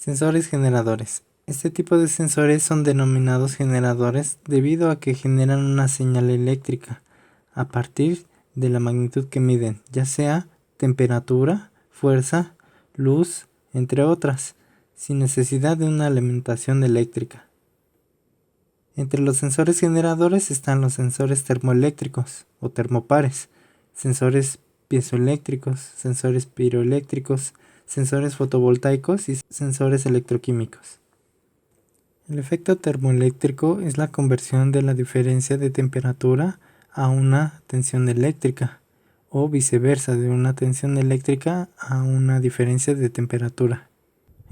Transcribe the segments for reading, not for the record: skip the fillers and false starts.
Sensores generadores. Este tipo de sensores son denominados generadores debido a que generan una señal eléctrica a partir de la magnitud que miden, ya sea temperatura, fuerza, luz, entre otras, sin necesidad de una alimentación eléctrica. Entre los sensores generadores están los sensores termoeléctricos o termopares, sensores piezoeléctricos, sensores piroeléctricos, sensores fotovoltaicos y sensores electroquímicos. El efecto termoeléctrico es la conversión de la diferencia de temperatura a una tensión eléctrica, o viceversa, de una tensión eléctrica a una diferencia de temperatura.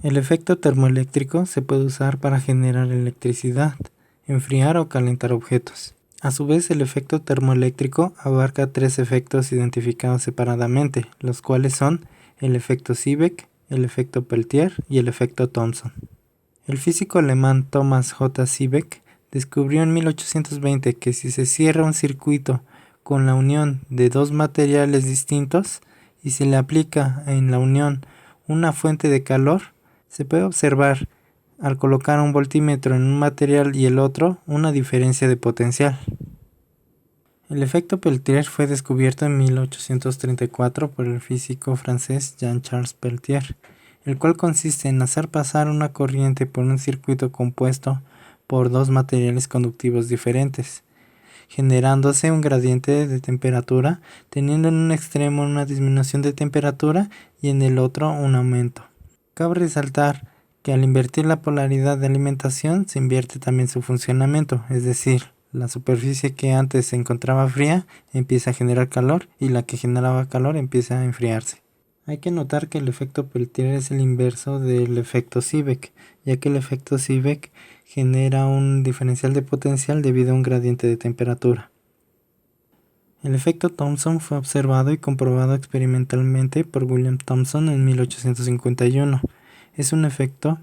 El efecto termoeléctrico se puede usar para generar electricidad, enfriar o calentar objetos. A su vez, el efecto termoeléctrico abarca tres efectos identificados separadamente, los cuales son el efecto Seebeck, el efecto Peltier y el efecto Thomson. El físico alemán Thomas J. Seebeck descubrió en 1820 que si se cierra un circuito con la unión de dos materiales distintos y se le aplica en la unión una fuente de calor, se puede observar al colocar un voltímetro en un material y el otro una diferencia de potencial. El efecto Peltier fue descubierto en 1834 por el físico francés Jean-Charles Peltier, el cual consiste en hacer pasar una corriente por un circuito compuesto por dos materiales conductivos diferentes, generándose un gradiente de temperatura, teniendo en un extremo una disminución de temperatura y en el otro un aumento. Cabe resaltar que al invertir la polaridad de alimentación se invierte también su funcionamiento, es decir, la superficie que antes se encontraba fría empieza a generar calor y la que generaba calor empieza a enfriarse. Hay que notar que el efecto Peltier es el inverso del efecto Seebeck, ya que el efecto Seebeck genera un diferencial de potencial debido a un gradiente de temperatura. El efecto Thomson fue observado y comprobado experimentalmente por William Thomson en 1851. Es un efecto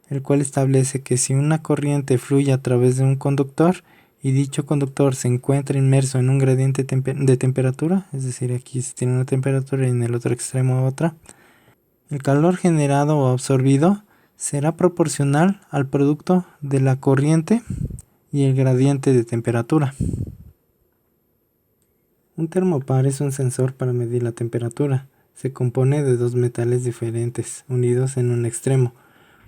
el cual establece que si una corriente fluye a través de un conductor y dicho conductor se encuentra inmerso en un gradiente de temperatura, es decir, aquí se tiene una temperatura y en el otro extremo otra, el calor generado o absorbido será proporcional al producto de la corriente y el gradiente de temperatura. Un termopar es un sensor para medir la temperatura. Se compone de dos metales diferentes, unidos en un extremo.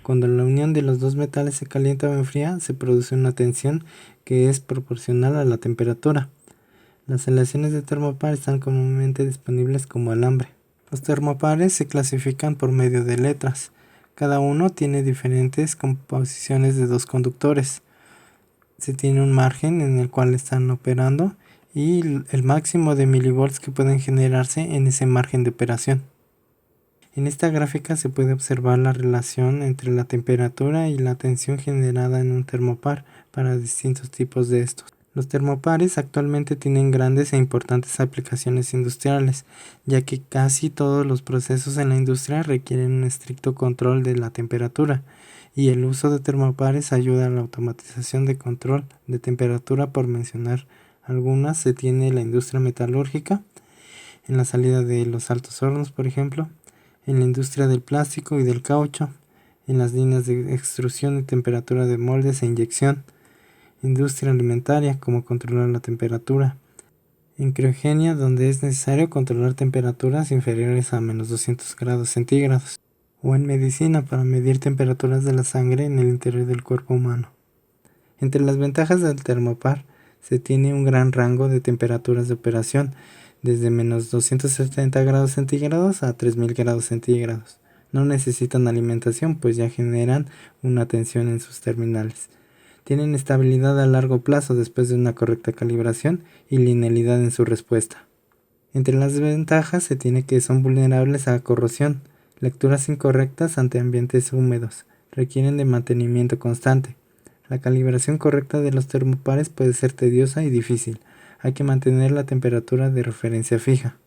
Cuando la unión de los dos metales se calienta o enfría, se produce una tensión que es proporcional a la temperatura. Las aleaciones de termopar están comúnmente disponibles como alambre. Los termopares se clasifican por medio de letras. Cada uno tiene diferentes composiciones de dos conductores. Se tiene un margen en el cual están operando y el máximo de milivolts que pueden generarse en ese margen de operación. En esta gráfica se puede observar la relación entre la temperatura y la tensión generada en un termopar para distintos tipos de estos. Los termopares actualmente tienen grandes e importantes aplicaciones industriales, ya que casi todos los procesos en la industria requieren un estricto control de la temperatura, y el uso de termopares ayuda a la automatización de control de temperatura, por mencionar algunas. Se tiene la industria metalúrgica, en la salida de los altos hornos, por ejemplo, en la industria del plástico y del caucho, en las líneas de extrusión y temperatura de moldes e inyección, industria alimentaria, como controlar la temperatura, en criogenia, donde es necesario controlar temperaturas inferiores a menos 200 grados centígrados, o en medicina para medir temperaturas de la sangre en el interior del cuerpo humano. Entre las ventajas del termopar se tiene un gran rango de temperaturas de operación, desde menos 270 grados centígrados a 3000 grados centígrados. No necesitan alimentación, pues ya generan una tensión en sus terminales. Tienen estabilidad a largo plazo después de una correcta calibración y linealidad en su respuesta. Entre las desventajas se tiene que son vulnerables a corrosión, lecturas incorrectas ante ambientes húmedos, requieren de mantenimiento constante. La calibración correcta de los termopares puede ser tediosa y difícil. Hay que mantener la temperatura de referencia fija.